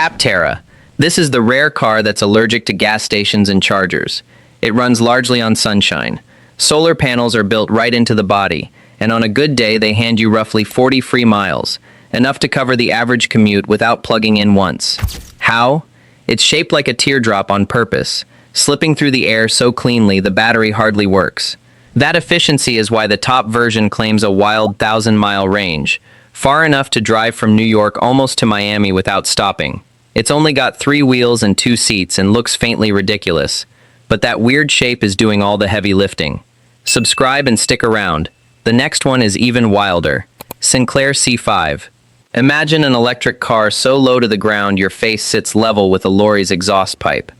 Aptera. This is the rare car that's allergic to gas stations and chargers. It runs largely on sunshine. Solar panels are built right into the body, and on a good day they hand you roughly 40 free miles, enough to cover the average commute without plugging in once. How? It's shaped like a teardrop on purpose, slipping through the air so cleanly the battery hardly works. That efficiency is why the top version claims a wild 1,000-mile range, far enough to drive from New York almost to Miami without stopping. It's only got 3 wheels and 2 seats and looks faintly ridiculous, but that weird shape is doing all the heavy lifting. Subscribe and stick around. The next one is even wilder. Sinclair C5. Imagine an electric car so low to the ground your face sits level with a lorry's exhaust pipe.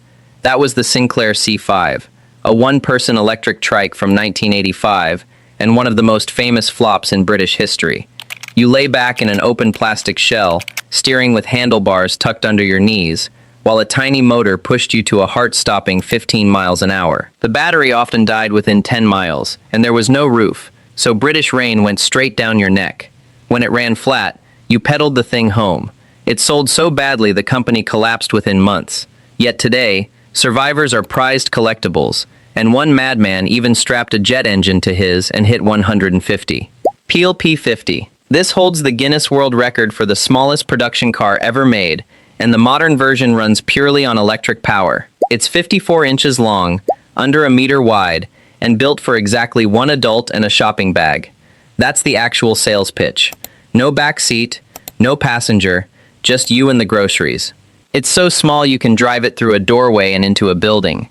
That was the Sinclair C5, a one-person electric trike from 1985 and one of the most famous flops in British history. You lay back in an open plastic shell, steering with handlebars tucked under your knees, while a tiny motor pushed you to a heart-stopping 15 miles an hour. The battery often died within 10 miles, and there was no roof, so British rain went straight down your neck. When it ran flat, you pedaled the thing home. It sold so badly the company collapsed within months. Yet today, survivors are prized collectibles, and one madman even strapped a jet engine to his and hit 150. Peel P50. This holds the Guinness World Record for the smallest production car ever made, and the modern version runs purely on electric power. It's 54 inches long, under a meter wide, and built for exactly one adult and a shopping bag. That's the actual sales pitch. No back seat, no passenger, just you and the groceries. It's so small you can drive it through a doorway and into a building.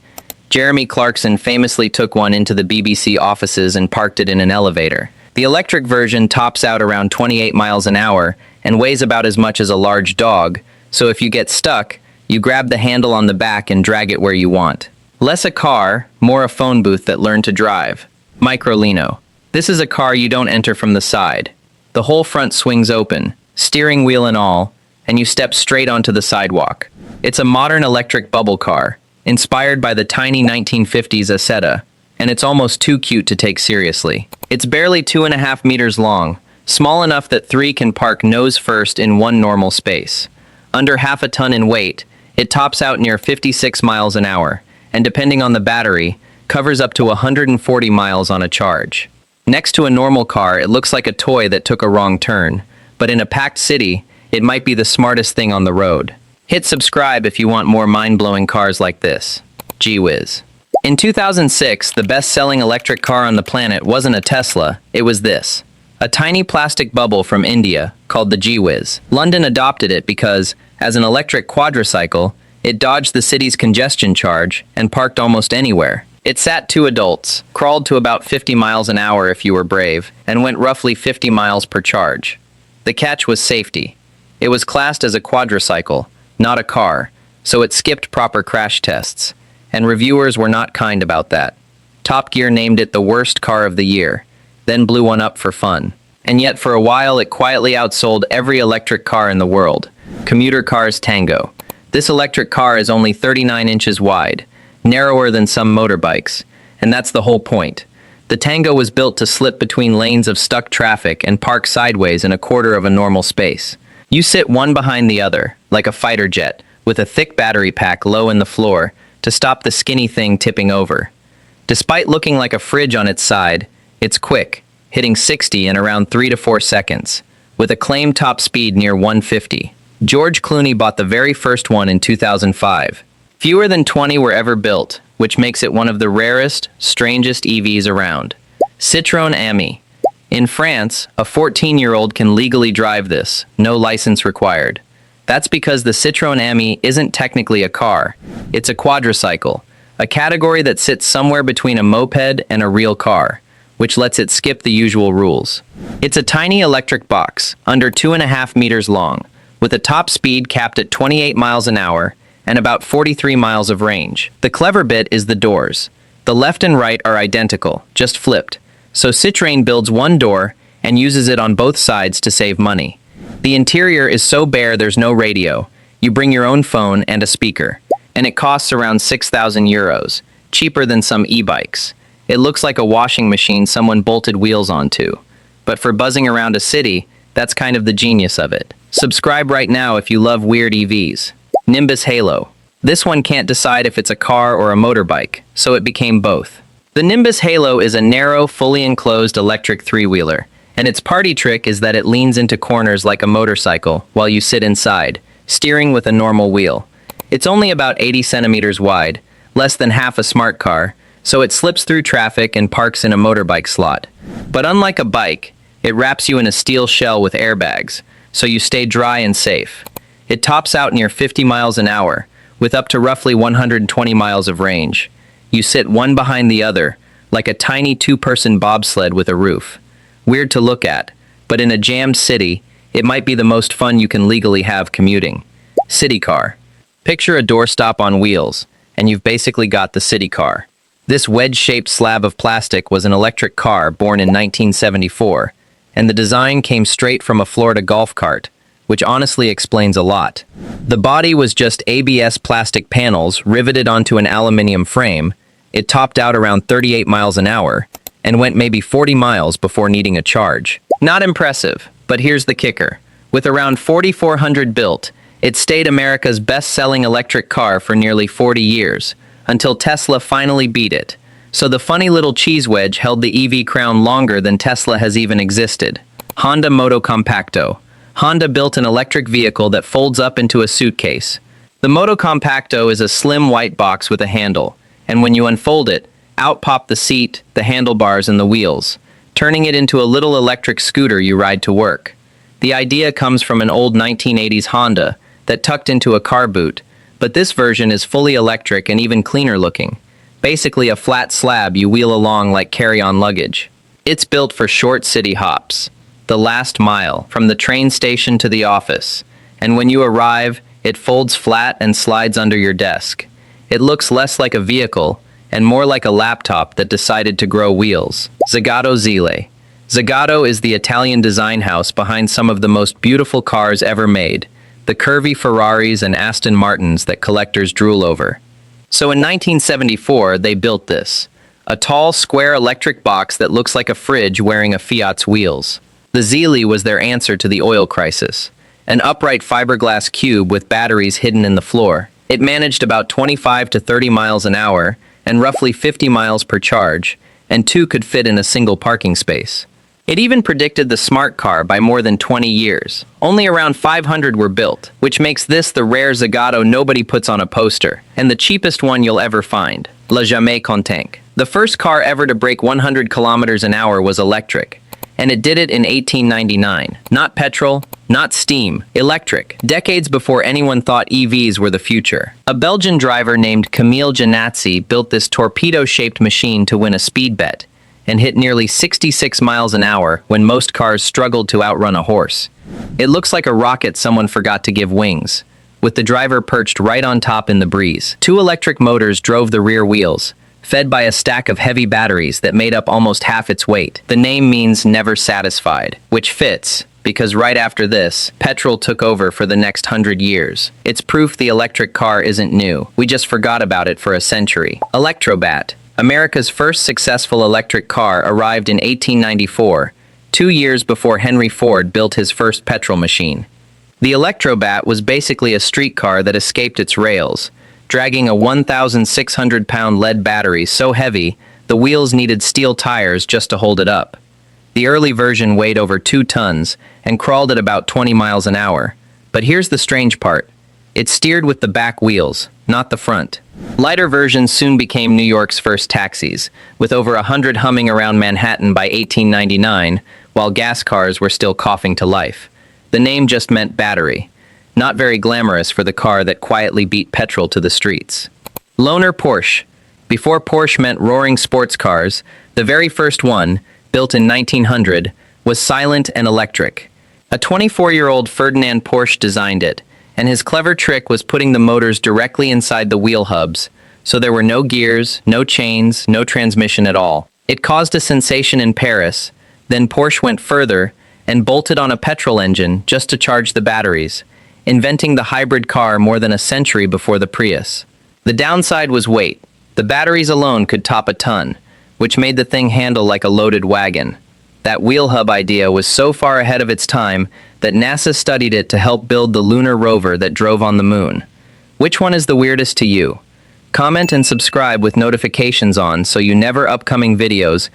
Jeremy Clarkson famously took one into the BBC offices and parked it in an elevator. The electric version tops out around 28 miles an hour and weighs about as much as a large dog, so if you get stuck, you grab the handle on the back and drag it where you want. Less a car, more a phone booth that learned to drive. Microlino. This is a car you don't enter from the side. The whole front swings open, steering wheel and all, and you step straight onto the sidewalk. It's a modern electric bubble car, inspired by the tiny 1950s Assetto, and it's almost too cute to take seriously. It's barely 2.5 meters long, small enough that 3 can park nose first in one normal space. Under half a ton in weight, it tops out near 56 miles an hour, and depending on the battery, covers up to 140 miles on a charge. Next to a normal car, it looks like a toy that took a wrong turn, but in a packed city, it might be the smartest thing on the road. Hit subscribe if you want more mind-blowing cars like this. Gee whiz. In 2006, the best-selling electric car on the planet wasn't a Tesla, it was this. A tiny plastic bubble from India called the Gee Whiz. London adopted it because, as an electric quadricycle, it dodged the city's congestion charge and parked almost anywhere. It sat 2 adults, crawled to about 50 miles an hour if you were brave, and went roughly 50 miles per charge. The catch was safety. It was classed as a quadricycle, not a car, so it skipped proper crash tests, and reviewers were not kind about that. Top Gear named it the worst car of the year, then blew one up for fun. And yet for a while it quietly outsold every electric car in the world. Commuter cars Tango. This electric car is only 39 inches wide, narrower than some motorbikes, and that's the whole point. The Tango was built to slip between lanes of stuck traffic and park sideways in a quarter of a normal space. You sit one behind the other, like a fighter jet, with a thick battery pack low in the floor to stop the skinny thing tipping over. Despite looking like a fridge on its side, it's quick, hitting 60 in around 3 to 4 seconds, with a claimed top speed near 150. George Clooney bought the very first one in 2005. Fewer than 20 were ever built, which makes it one of the rarest, strangest EVs around. Citroën Ami. In France, a 14-year-old can legally drive this, no license required. That's because the Citroën Ami isn't technically a car, it's a quadricycle, a category that sits somewhere between a moped and a real car, which lets it skip the usual rules. It's a tiny electric box, under 2.5 meters long, with a top speed capped at 28 miles an hour and about 43 miles of range. The clever bit is the doors. The left and right are identical, just flipped. So Citroën builds one door and uses it on both sides to save money. The interior is so bare there's no radio. You bring your own phone and a speaker. And it costs around 6,000 euros, cheaper than some e-bikes. It looks like a washing machine someone bolted wheels onto. But for buzzing around a city, that's kind of the genius of it. Subscribe right now if you love weird EVs. Nimbus Halo. This one can't decide if it's a car or a motorbike, so it became both. The Nimbus Halo is a narrow, fully enclosed electric three-wheeler, and its party trick is that it leans into corners like a motorcycle while you sit inside, steering with a normal wheel. It's only about 80 centimeters wide, less than half a smart car, so it slips through traffic and parks in a motorbike slot. But unlike a bike, it wraps you in a steel shell with airbags, so you stay dry and safe. It tops out near 50 miles an hour, with up to roughly 120 miles of range. You sit one behind the other, like a tiny two-person bobsled with a roof. Weird to look at, but in a jammed city, it might be the most fun you can legally have commuting. City car. Picture a doorstop on wheels, and you've basically got the city car. This wedge-shaped slab of plastic was an electric car born in 1974, and the design came straight from a Florida golf cart, which honestly explains a lot. The body was just ABS plastic panels riveted onto an aluminum frame. It topped out around 38 miles an hour, and went maybe 40 miles before needing a charge. Not impressive, but here's the kicker. With around 4,400 built, it stayed America's best-selling electric car for nearly 40 years, until Tesla finally beat it. So the funny little cheese wedge held the EV crown longer than Tesla has even existed. Honda Moto Compacto. Honda built an electric vehicle that folds up into a suitcase. The Moto Compacto is a slim white box with a handle, and when you unfold it, out pop the seat, the handlebars, and the wheels, turning it into a little electric scooter you ride to work. The idea comes from an old 1980s Honda that tucked into a car boot, but this version is fully electric and even cleaner looking. Basically a flat slab you wheel along like carry-on luggage. It's built for short city hops, the last mile, from the train station to the office, and when you arrive, it folds flat and slides under your desk. It looks less like a vehicle and more like a laptop that decided to grow wheels. Zagato Zile. Zagato is the Italian design house behind some of the most beautiful cars ever made, the curvy Ferraris and Aston Martins that collectors drool over. So in 1974, they built this, a tall, square electric box that looks like a fridge wearing a Fiat's wheels. The Zile was their answer to the oil crisis, an upright fiberglass cube with batteries hidden in the floor. It managed about 25 to 30 miles an hour and roughly 50 miles per charge, and two could fit in a single parking space. It even predicted the smart car by more than 20 years. Only around 500 were built, which makes this the rare Zagato nobody puts on a poster, and the cheapest one you'll ever find. La Jamais Content. The first car ever to break 100 kilometers an hour was electric, and it did it in 1899. Not petrol, not steam, electric, decades before anyone thought EVs were the future. A Belgian driver named Camille Janazzi built this torpedo-shaped machine to win a speed bet, and hit nearly 66 miles an hour when most cars struggled to outrun a horse. It looks like a rocket someone forgot to give wings, with the driver perched right on top in the breeze. Two electric motors drove the rear wheels, fed by a stack of heavy batteries that made up almost half its weight. The name means never satisfied, which fits, because right after this, petrol took over for the next 100 years. It's proof the electric car isn't new. We just forgot about it for a century. Electrobat. America's first successful electric car arrived in 1894, 2 years before Henry Ford built his first petrol machine. The Electrobat was basically a streetcar that escaped its rails, dragging a 1,600-pound lead battery so heavy the wheels needed steel tires just to hold it up. The early version weighed over 2 tons and crawled at about 20 miles an hour. But here's the strange part. It steered with the back wheels, not the front. Lighter versions soon became New York's first taxis, with over 100 humming around Manhattan by 1899, while gas cars were still coughing to life. The name just meant battery. Not very glamorous for the car that quietly beat petrol to the streets. Loaner Porsche. Before Porsche meant roaring sports cars, the very first one, built in 1900, was silent and electric. A 24-year-old Ferdinand Porsche designed it, and his clever trick was putting the motors directly inside the wheel hubs, so there were no gears, no chains, no transmission at all. It caused a sensation in Paris. Then Porsche went further and bolted on a petrol engine just to charge the batteries, inventing the hybrid car more than a century before the Prius. The downside was weight. The batteries alone could top a ton, which made the thing handle like a loaded wagon. That wheel hub idea was so far ahead of its time that NASA studied it to help build the lunar rover that drove on the moon. Which one is the weirdest to you? Comment and subscribe with notifications on so you never upcoming videos